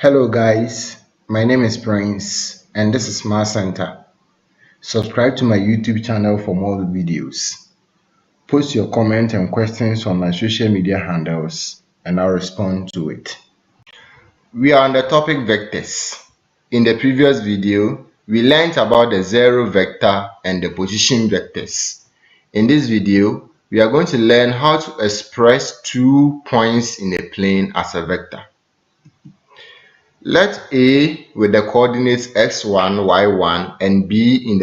Hello guys, my name is Prince and this is Math Center. Subscribe to my YouTube channel for more videos. Post your comments and questions on my social media handles and I'll respond to it. We are on the topic vectors. In the previous video, we learned about the zero vector and the position vectors. In this video, we are going to learn how to express 2 points in a plane as a vector. Let A with the coordinates x1, y1 and B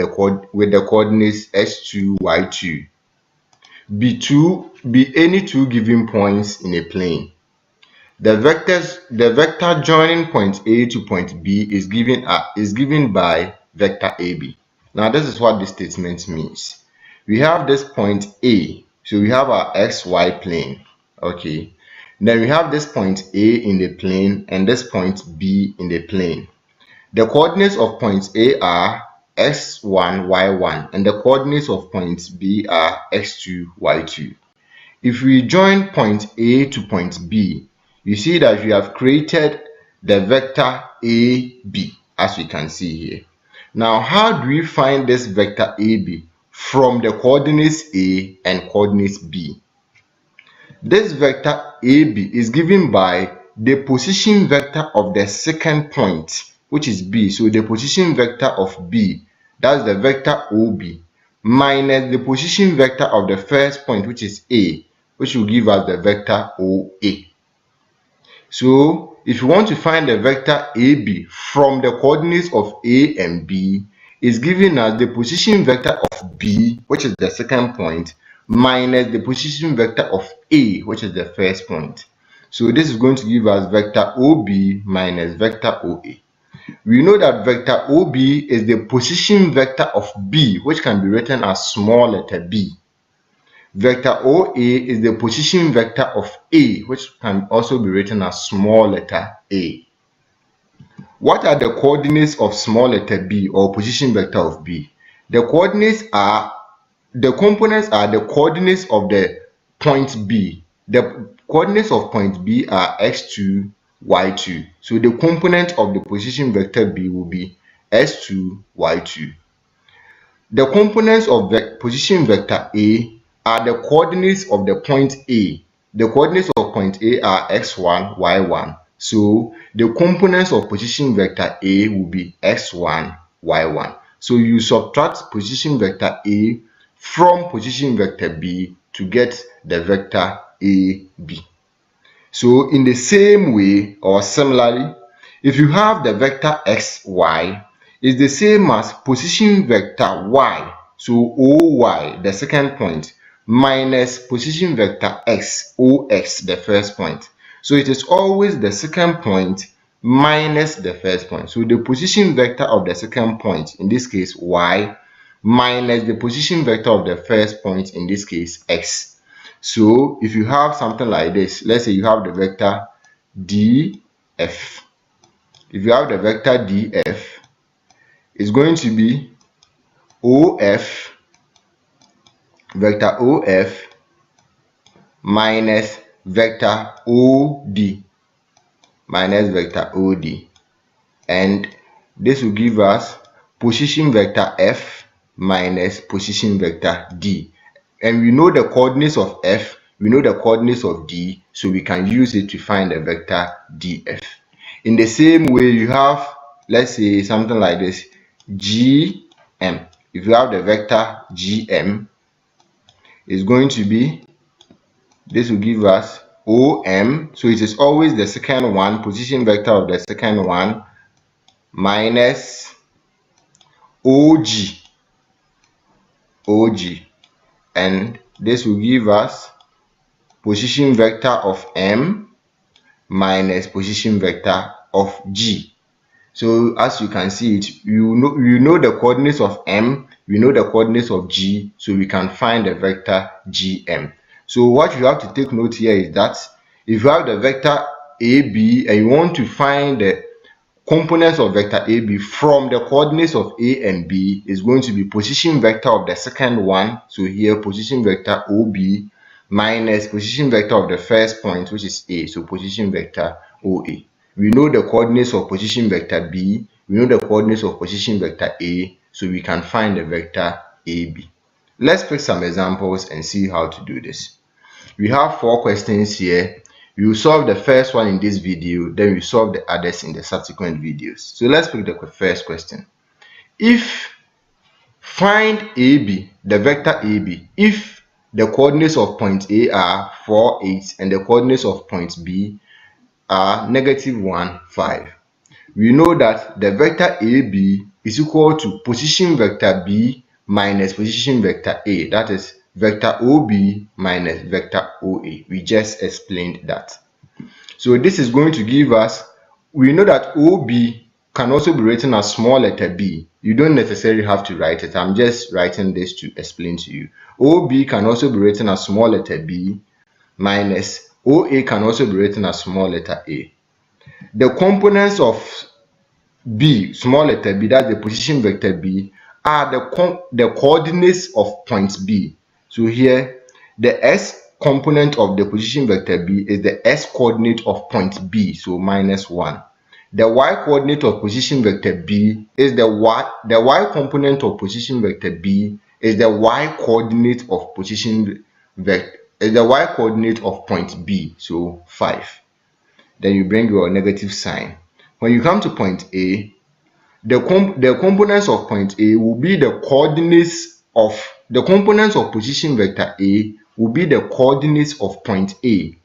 with the coordinates x2, y2 be any 2 given points in a plane. The vector joining point A to point B is given by vector AB. Now this is what this statement means. We have this point A, so we have our xy plane. Okay. Then we have this point A in the plane and this point B in the plane. The coordinates of point A are x1, y1 and the coordinates of point B are x2, y2. If we join point A to point B, you see that we have created the vector AB as we can see here. Now, how do we find this vector AB from the coordinates A and coordinates B? This vector AB is given by the position vector of the second point, which is B. So the position vector of B, that's the vector OB, minus the position vector of the first point, which is A, which will give us the vector OA. So if you want to find the vector AB from the coordinates of A and B, is given as the position vector of B, which is the second point, minus the position vector of A, which is the first point. So this is going to give us vector OB minus vector OA. We know that vector OB is the position vector of B, which can be written as small letter b. Vector OA is the position vector of A, which can also be written as small letter a. What are the coordinates of small letter b or position vector of B? The components are the coordinates of the point B. The coordinates of point B are x2, y2. So the component of the position vector B will be x2, y2. The components of the position vector A are the coordinates of the point A. The coordinates of point A are x1, y1. So the components of position vector A will be x1, y1. So you subtract position vector A from position vector B to get the vector AB. So in the same way or similarly, if you have the vector xy, it's the same as position vector y, so OY, the second point, minus position vector x, OX, the first point. So it is always the second point minus the first point. So the position vector of the second point, in this case y, minus the position vector of the first point, in this case x. So if you have something like this, let's say you have the vector df. If you have the vector df, it's going to be OF, vector OF minus vector OD, and this will give us position vector F minus position vector D. And we know the coordinates of F, we know the coordinates of D, so we can use it to find the vector DF. In the same way, you have, let's say, something like this, GM. If you have the vector GM, it's going to be, this will give us OM. So it is always the second one, position vector of the second one, minus OG. And this will give us position vector of M minus position vector of G. So as you can see it, you know the coordinates of M, we know the coordinates of G, so we can find the vector GM. So what you have to take note here is that if you have the vector AB and you want to find the components of vector AB from the coordinates of A and B, is going to be position vector of the second one, so here position vector OB, minus position vector of the first point, which is A, so position vector OA. we know the coordinates of position vector B, we know the coordinates of position vector A, so we can find the vector AB. Let's pick some examples and see how to do this. We have 4 questions here. We will solve the first one in this video, then we solve the others in the subsequent videos. So let's pick the first question. Find AB, the vector AB, if the coordinates of point A are 4, 8, and the coordinates of point B are -1, 5. We know that the vector AB is equal to position vector B minus position vector A. That is vector OB minus vector OA. We just explained that. So this is going to give us, we know that OB can also be written as small letter b. You don't necessarily have to write it. I'm just writing this to explain to you. OB can also be written as small letter b minus OA can also be written as small letter a. The components of B, small letter b, that's the position vector B, are the coordinates of point B. So here, the s component of the position vector B is the s coordinate of point B, so -1. The y coordinate of position vector B is the y component of position vector B is the y coordinate of position vector is the y coordinate of point B, so 5. Then you bring your negative sign. When you come to point A, the components of point A will be the coordinates of the components of position vector A will be the coordinates of point A.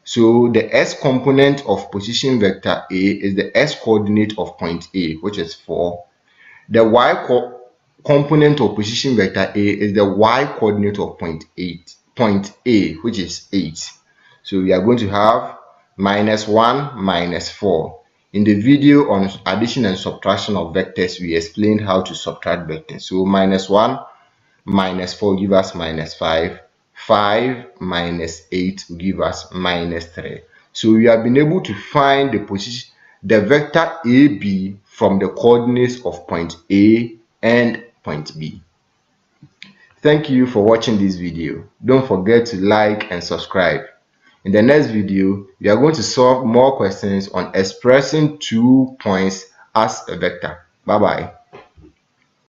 So the s component of position vector A is the s coordinate of point A, which is 4. The y component of position vector A is the y coordinate of point A, which is 8. So we are going to have -1 minus 4. In the video on addition and subtraction of vectors, we explained how to subtract vectors. So -1 minus 4 give us -5. 5 minus 8 will give us -3. So we have been able to find the vector AB from the coordinates of point A and point B. Thank you for watching this video. Don't forget to like and subscribe. In the next video, we are going to solve more questions on expressing 2 points as a vector. Bye bye.